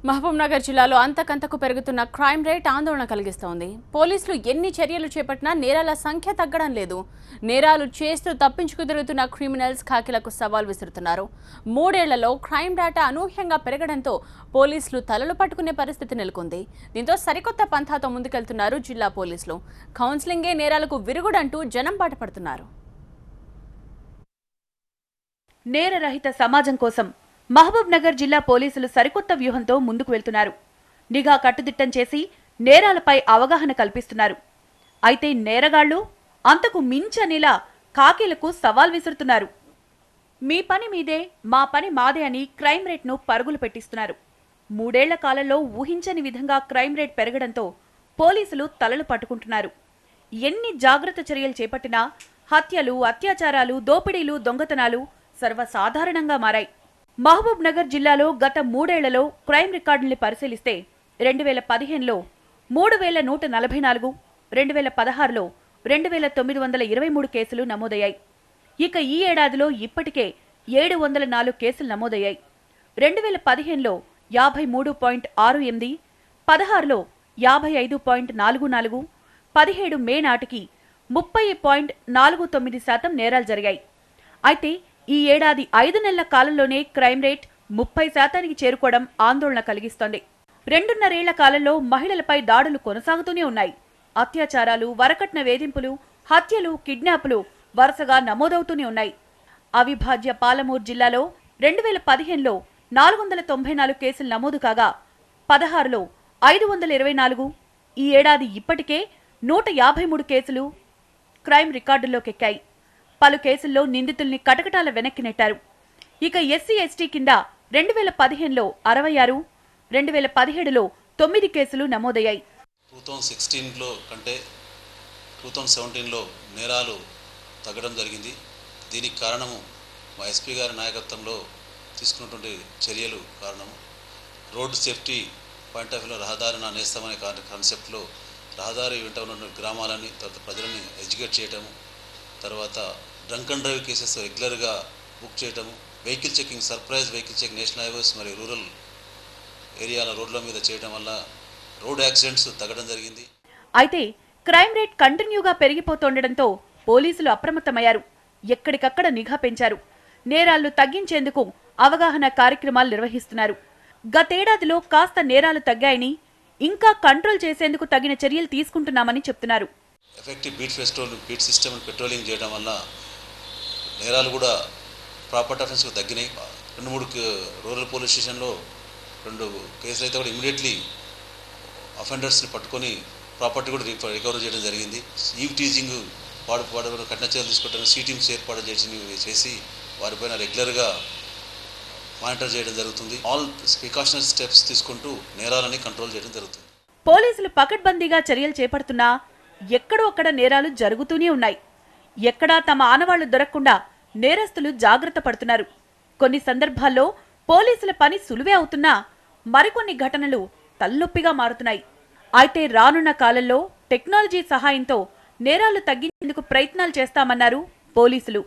మహబూబ్నగర్ జిల్లాలో అంతకంతకు పెరుగుతున్న క్రైమ్ రేట్ ఆందోళన కలిగిస్తోంది. పోలీసులు ఎన్ని చర్యలు చేపట్టినా నేరాల సంఖ్య తగ్గడం లేదు. నేరాలు చేస్తూ తప్పించుకు తిరుగుతున్న క్రిమినల్స్ ఖాకీలకు సవాల్ విసురుతున్నారు. 3 ఏళ్లలో క్రైమ్ డేటా అనూహ్యంగా పెరగడంతో పోలీసులు తలలు పట్టుకునే పరిస్థితి నెలకొంది. దీంతో సరికొత్త పంథాతో ముందుకెళ్తున్నారు జిల్లా పోలీసులు. కౌన్సిలింగే నేరాలకు విరుగుడంటూ జనం బాటపడుతున్నారు. నేరరహిత సమాజం కోసం మహబూబ్నగర్ జిల్లా పోలీసులు సరికొత్త వ్యూహంతో ముందుకు వెళ్తున్నారు. నిఘా కట్టుదిట్టం చేసి నేరాలపై అవగాహన కల్పిస్తున్నారు. అయితే నేరగాళ్లు అంతకు మించనేలా ఖాకీలకు సవాల్ విసురుతున్నారు. మీ పని మీదే, మా పని మాదే అని క్రైమ్ రేట్ను పరుగులు పెట్టిస్తున్నారు. 3 ఏళ్ల కాలంలో ఊహించని విధంగా క్రైమ్ రేట్ పెరగడంతో పోలీసులు తలలు పట్టుకుంటున్నారు. ఎన్ని జాగ్రత్త చర్యలు చేపట్టినా హత్యలు, అత్యాచారాలు, దోపిడీలు, దొంగతనాలు సర్వసాధారణంగా మారాయి. మహబూబ్ నగర్ జిల్లాలో గత 3 ఏళ్లలో క్రైమ్ రికార్డుల్ని పరిశీలిస్తే 2015లో 3144, 2016లో 2923 కేసులు నమోదయ్యాయి. ఇక ఈ ఏడాదిలో ఇప్పటికే 704 కేసులు నమోదయ్యాయి. 2015లో 53.68, 16లో 55.44, 17 మే నాటికి 30.49% నేరాలు జరిగాయి. అయితే ఈ ఏడాది 5 నెలల కాలంలోనే క్రైమ్ రేట్ 30% చేరుకోవడం ఆందోళన కలిగిస్తోంది. 2.5 ఏళ్ల కాలంలో మహిళలపై దాడులు కొనసాగుతూనే ఉన్నాయి. అత్యాచారాలు, వరకట్న వేధింపులు, హత్యలు, కిడ్నాపులు వరుసగా నమోదవుతూనే ఉన్నాయి. అవిభాజ్య పాలమూరు జిల్లాలో 2015లో 494 కేసులు నమోదు కాగా 16లో 524, ఈ ఏడాది ఇప్పటికే 153 కేసులు క్రైమ్ రికార్డుల్లోకెక్కాయి. పలు కేసుల్లో నిందితుల్ని కటకటాల వెనక్కి నెట్టారు. ఇక ఎస్సీ ఎస్టీ కింద 2015లో 66, 2017లో 9 కేసులు నమోదయ్యాయి. 2016లో కంటే 2017లో నేరాలు తగ్గడం జరిగింది. దీనికి కారణము మా ఎస్పీ గారి నాయకత్వంలో తీసుకున్నటువంటి చర్యలు కారణము. రోడ్ సేఫ్టీ పాయింట్ ఆఫ్ వ్యూలో రహదారిని నేస్తామనే కాన్సెప్ట్లో రహదారి వెంట ఉన్న గ్రామాలని, తర్వాత ప్రజలని ఎడ్యుకేట్ చేయటము, తర్వాత డ్రంక్ అండ్ డ్రైవ్ కేసెస్ రెగ్యులర్గా బుక్ చేయటము, vehicle checking, surprise vehicle checking national highways మరియు రూరల్ ఏరియాల రోడ్ల మీద చేయడం వల్ల రోడ్ యాక్సిడెంట్స్ తగ్గడం జరిగింది. అయితే క్రైమ్ రేట్ కంటిన్యూగా పెరిగిపోతుండటంతో పోలీసులు అప్రమత్తమయ్యారు. ఎక్కడికక్కడ నిఘా పెంచారు. నేరాలు తగ్గించేందుకు అవగాహన కార్యక్రమాలు నిర్వహిస్తున్నారు. గతేడాదిలో కాస్త నేరాలు తగ్గాయని, ఇంకా కంట్రోల్ చేసేందుకు తగిన చర్యలు తీసుకుంటున్నామని చెప్తున్నారు. ఎఫెక్టివ్ బీట్ సిస్టమ్ పెట్రోలింగ్ చేయడం వల్ల నేరాలు కూడా ప్రాపర్టీ అఫెన్స్ తగ్గినాయి. 2-3 రూరల్ పోలీస్ స్టేషన్లో 2 కేసులు అయితే కూడా ఇమీడియట్లీ అఫెండర్స్ని పట్టుకొని ప్రాపర్టీ కూడా రికవర్ చేయడం జరిగింది. ఈవ్ టీజింగ్ వాడు కఠిన చర్యలు తీసుకోవడం, సీటీమ్స్ ఏర్పాటు చేసి వారిపైన రెగ్యులర్గా మానిటర్ చేయడం జరుగుతుంది. ఆల్ ప్రికాషనరీ స్టెప్స్ తీసుకుంటూ నేరాలని కంట్రోల్ చేయడం జరుగుతుంది. పోలీసులు పకడ్బందీగా చర్యలు చేపడుతున్నా ఎక్కడో అక్కడ నేరాలు జరుగుతూనే ఉన్నాయి. ఎక్కడా తమ ఆనవాళ్లు దొరకకుండా నేరస్తులు జాగ్రత్త పడుతున్నారు. కొన్ని సందర్భాల్లో పోలీసుల పని సులువే అవుతున్నా మరికొన్ని ఘటనలు తలనొప్పిగా మారుతున్నాయి. అయితే రానున్న కాలంలో టెక్నాలజీ సహాయంతో నేరాలు తగ్గించేందుకు ప్రయత్నాలు చేస్తామన్నారు పోలీసులు.